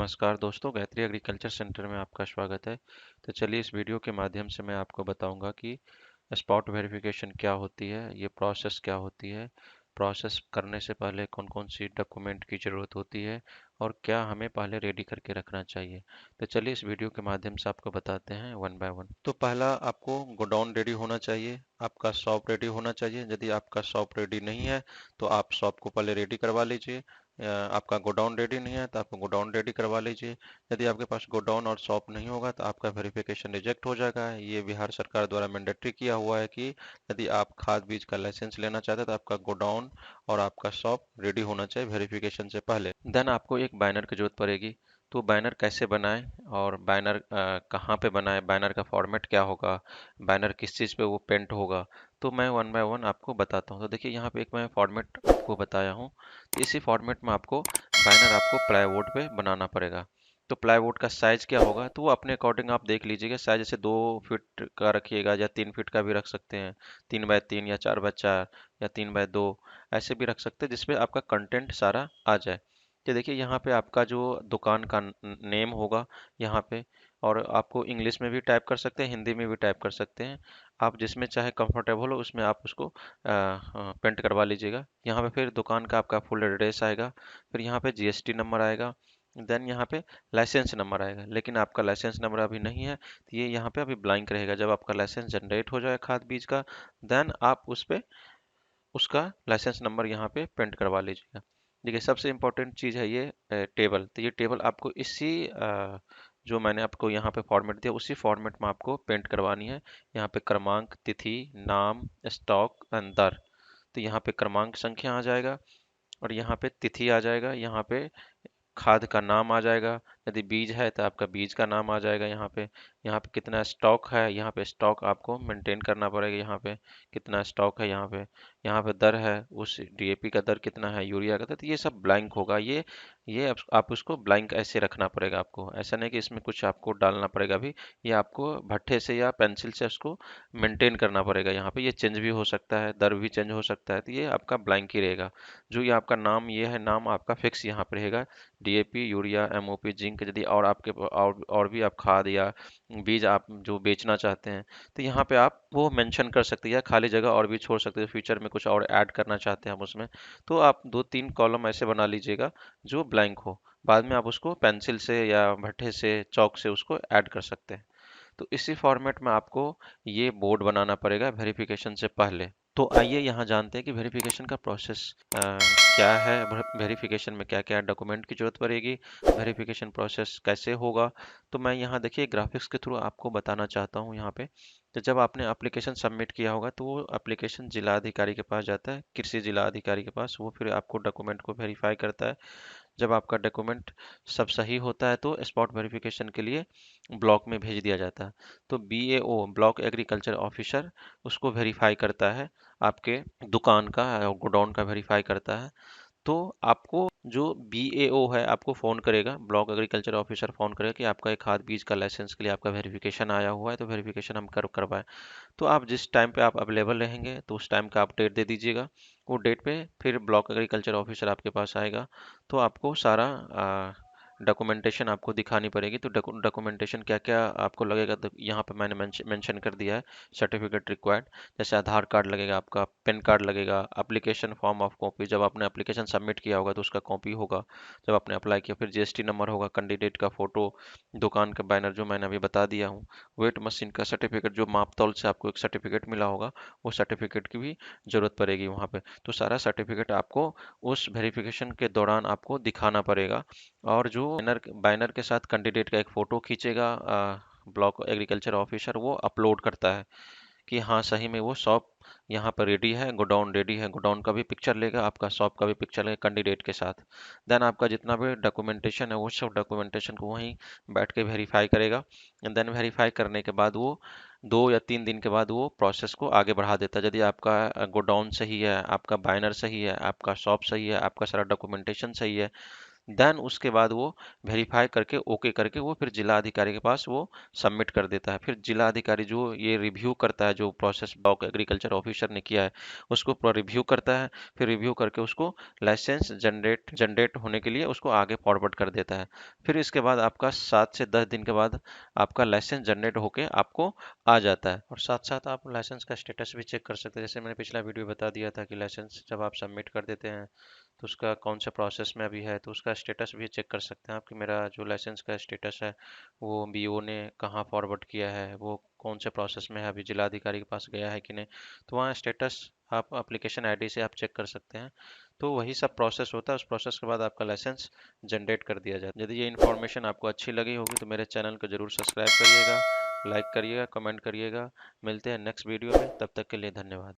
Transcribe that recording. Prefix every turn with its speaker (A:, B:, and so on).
A: नमस्कार दोस्तों, Gayatri agriculture centre में आपका स्वागत है। तो चलिए इस वीडियो के माध्यम से मैं आपको बताऊंगा कि स्पॉट वेरिफिकेशन क्या होती है, ये प्रोसेस क्या होती है, प्रोसेस करने से पहले कौन कौन सी डॉक्यूमेंट की ज़रूरत होती है और क्या हमें पहले रेडी करके रखना चाहिए। तो चलिए इस वीडियो के माध्यम से आपको बताते हैं वन बाय वन। तो पहला आपको गोडाउन रेडी होना चाहिए, आपका शॉप रेडी होना चाहिए। यदि आपका शॉप रेडी नहीं है तो आप शॉप को पहले रेडी करवा लीजिए। आपका गोडाउन रेडी नहीं है तो आपको गोडाउन रेडी करवा लीजिए। यदि आपके पास गोडाउन और शॉप नहीं होगा तो आपका वेरिफिकेशन रिजेक्ट हो जाएगा। ये बिहार सरकार द्वारा मैंडेटरी किया हुआ है कि यदि आप खाद बीज का लाइसेंस लेना चाहते हैं तो आपका गोडाउन और आपका शॉप रेडी होना चाहिए वेरिफिकेशन से पहले। देन आपको एक बैनर की जरूरत पड़ेगी। तो बैनर कैसे बनाएं और बैनर कहाँ पे बनाएं, बैनर का फॉर्मेट क्या होगा, बैनर किस चीज़ पे वो पेंट होगा, तो मैं वन बाय वन आपको बताता हूँ। तो देखिए यहाँ पे एक मैं फॉर्मेट आपको बताया हूँ। तो इसी फॉर्मेट में आपको बैनर आपको प्लाईवुड पे बनाना पड़ेगा। तो प्लाईवुड का साइज क्या होगा तो वो अपने अकॉर्डिंग आप देख लीजिएगा। साइज जैसे 2 फीट का रखिएगा या 3 फीट का भी रख सकते हैं, 3 बाय 3 या 4 बाय 4 या 3 बाय 2, ऐसे भी रख सकते हैं जिसमें आपका कंटेंट सारा आ जाए। तो देखिए यहाँ पे आपका जो दुकान का नेम होगा यहाँ पे, और आपको इंग्लिश में भी टाइप कर सकते हैं, हिंदी में भी टाइप कर सकते हैं। आप जिसमें चाहे कंफर्टेबल हो उसमें आप उसको पेंट करवा लीजिएगा। यहाँ पे फिर दुकान का आपका फुल एड्रेस आएगा, फिर यहाँ पे जीएसटी नंबर आएगा, देन यहाँ पे लाइसेंस नंबर आएगा। लेकिन आपका लाइसेंस नंबर अभी नहीं है तो ये यहाँ पे अभी ब्लैंक रहेगा। जब आपका लाइसेंस जनरेट हो जाए खाद बीज का, देन आप उस पे उसका लाइसेंस नंबर यहाँ पे पेंट करवा लीजिएगा। देखिए सबसे इम्पोर्टेंट चीज़ है ये टेबल। तो ये टेबल आपको इसी जो मैंने आपको यहाँ पे फॉर्मेट दिया उसी फॉर्मेट में आपको पेंट करवानी है। यहाँ पे क्रमांक, तिथि, नाम, स्टॉक एंड दर। तो यहाँ पे क्रमांक संख्या आ जाएगा और यहाँ पे तिथि आ जाएगा, यहाँ पे खाद का नाम आ जाएगा। यदि बीज है तो आपका बीज का नाम आ जाएगा। यहाँ पे कितना स्टॉक है, यहाँ पे स्टॉक आपको मेंटेन करना पड़ेगा। यहाँ पे कितना स्टॉक है, यहाँ पे दर है, उस डीएपी का दर कितना है, यूरिया का दर, तो ये सब ब्लैंक होगा। ये आप उसको ब्लैंक ऐसे रखना पड़ेगा आपको। ऐसा नहीं कि इसमें कुछ आपको डालना पड़ेगा भी, ये आपको भट्ठे से या पेंसिल से उसको मेंटेन करना पड़ेगा। यहाँ पे ये चेंज भी हो सकता है, दर भी चेंज हो सकता है, तो ये आपका ब्लैंक ही रहेगा। जो ये आपका नाम ये है, नाम आपका फिक्स यहाँ पे रहेगा। डीएपी, यूरिया, एमओपी, जिंक, यदि और आपके और भी आप खाद या बीज आप जो बेचना चाहते हैं तो यहाँ पे आप वो मेंशन कर सकते हैं, या खाली जगह और भी छोड़ सकते हैं। फ्यूचर में कुछ और ऐड करना चाहते हैं हम उसमें, तो आप 2-3 कॉलम ऐसे बना लीजिएगा जो ब्लैंक हो। बाद में आप उसको पेंसिल से या भट्ठे से चौक से उसको ऐड कर सकते हैं। तो इसी फॉर्मेट में आपको ये बोर्ड बनाना पड़ेगा वेरिफिकेशन से पहले। तो आइए यहाँ जानते हैं कि वेरिफिकेशन का प्रोसेस क्या है, वेरिफिकेशन में क्या क्या डॉक्यूमेंट की जरूरत पड़ेगी, वेरिफिकेशन प्रोसेस कैसे होगा। तो मैं यहाँ देखिए ग्राफिक्स के थ्रू आपको बताना चाहता हूँ। यहाँ पे तो जब आपने एप्लीकेशन सबमिट किया होगा तो वो एप्लीकेशन जिला अधिकारी के पास जाता है, कृषि जिला अधिकारी के पास। वो फिर आपको डॉक्यूमेंट को वेरीफाई करता है। जब आपका डॉक्यूमेंट सब सही होता है तो स्पॉट वेरिफिकेशन के लिए ब्लॉक में भेज दिया जाता है। तो बीएओ, ब्लॉक एग्रीकल्चर ऑफिसर, उसको वेरीफाई करता है, आपके दुकान का गोडाउन का वेरीफाई करता है। तो आपको जो बीएओ है आपको फ़ोन करेगा, ब्लॉक एग्रीकल्चर ऑफिसर फ़ोन करेगा कि आपका एक खाद बीज का लाइसेंस के लिए आपका वेरिफिकेशन आया हुआ है, तो वेरिफिकेशन हम करवाएं। तो आप जिस टाइम पे आप अवेलेबल रहेंगे तो उस टाइम का आप डेट दे दीजिएगा। वो डेट पे फिर ब्लॉक एग्रीकल्चर ऑफिसर आपके पास आएगा। तो आपको सारा डॉक्यूमेंटेशन आपको दिखानी पड़ेगी। तो डॉक्यूमेंटेशन क्या क्या आपको लगेगा तो यहाँ पे मैंने मेंशन कर दिया है। सर्टिफिकेट रिक्वायर्ड, जैसे आधार कार्ड लगेगा, आपका पैन कार्ड लगेगा, एप्लीकेशन फॉर्म ऑफ कॉपी, जब आपने एप्लीकेशन सबमिट किया होगा तो उसका कॉपी होगा जब आपने अप्लाई किया, फिर जीएसटी नंबर होगा, कैंडिडेट का फोटो, दुकान का बैनर जो मैंने अभी बता दिया हूँ, वेट मशीन का सर्टिफिकेट, जो माप तौल से आपको एक सर्टिफिकेट मिला होगा, वो सर्टिफिकेट की भी जरूरत पड़ेगी वहाँ पे। तो सारा सर्टिफिकेट आपको उस वेरिफिकेशन के दौरान आपको दिखाना पड़ेगा। और जो बैनर बैनर के साथ कैंडिडेट का एक फ़ोटो खींचेगा ब्लॉक एग्रीकल्चर ऑफिसर, वो अपलोड करता है कि हाँ सही में वो शॉप यहाँ पर रेडी है, गोडाउन रेडी है। गोडाउन का भी पिक्चर लेगा, आपका शॉप का भी पिक्चर लेगा कैंडिडेट के साथ। देन आपका जितना भी डॉक्यूमेंटेशन है वो सब डॉक्यूमेंटेशन को वहीं बैठ के वेरीफाई करेगा। एंड देन वेरीफाई करने के बाद वो 2 या 3 दिन के बाद वो प्रोसेस को आगे बढ़ा देता है। यदि आपका गोडाउन सही है, आपका बैनर सही है, आपका शॉप सही है, आपका सारा डॉक्यूमेंटेशन सही है, देन उसके बाद वो वेरीफाई करके ओके करके वो फिर जिला अधिकारी के पास वो सबमिट कर देता है। फिर जिला अधिकारी जो ये रिव्यू करता है, जो प्रोसेस ब्लॉक एग्रीकल्चर ऑफिसर ने किया है उसको पूरा रिव्यू करता है। फिर रिव्यू करके उसको लाइसेंस जनरेट होने के लिए उसको आगे फॉरवर्ड कर देता है। फिर इसके बाद आपका 7 से 10 दिन के बाद आपका लाइसेंस जनरेट होके आपको आ जाता है। और साथ साथ आप लाइसेंस का स्टेटस भी चेक कर सकते हैं। जैसे मैंने पिछला वीडियो बता दिया था कि लाइसेंस जब आप सबमिट कर देते हैं तो उसका कौन सा प्रोसेस में अभी है, तो उसका स्टेटस भी चेक कर सकते हैं आप कि मेरा जो लाइसेंस का स्टेटस है वो बीओ ने कहाँ फॉरवर्ड किया है, वो कौन से प्रोसेस में है, अभी जिलाधिकारी के पास गया है कि नहीं। तो वहाँ स्टेटस आप एप्लीकेशन आईडी से आप चेक कर सकते हैं। तो वही सब प्रोसेस होता है। उस प्रोसेस के बाद आपका लाइसेंस जनरेट कर दिया जाता है। यदि ये इन्फॉर्मेशन आपको अच्छी लगी होगी तो मेरे चैनल को जरूर सब्सक्राइब करिएगा, लाइक करिएगा, कमेंट करिएगा। मिलते हैं नेक्स्ट वीडियो में, तब तक के लिए धन्यवाद।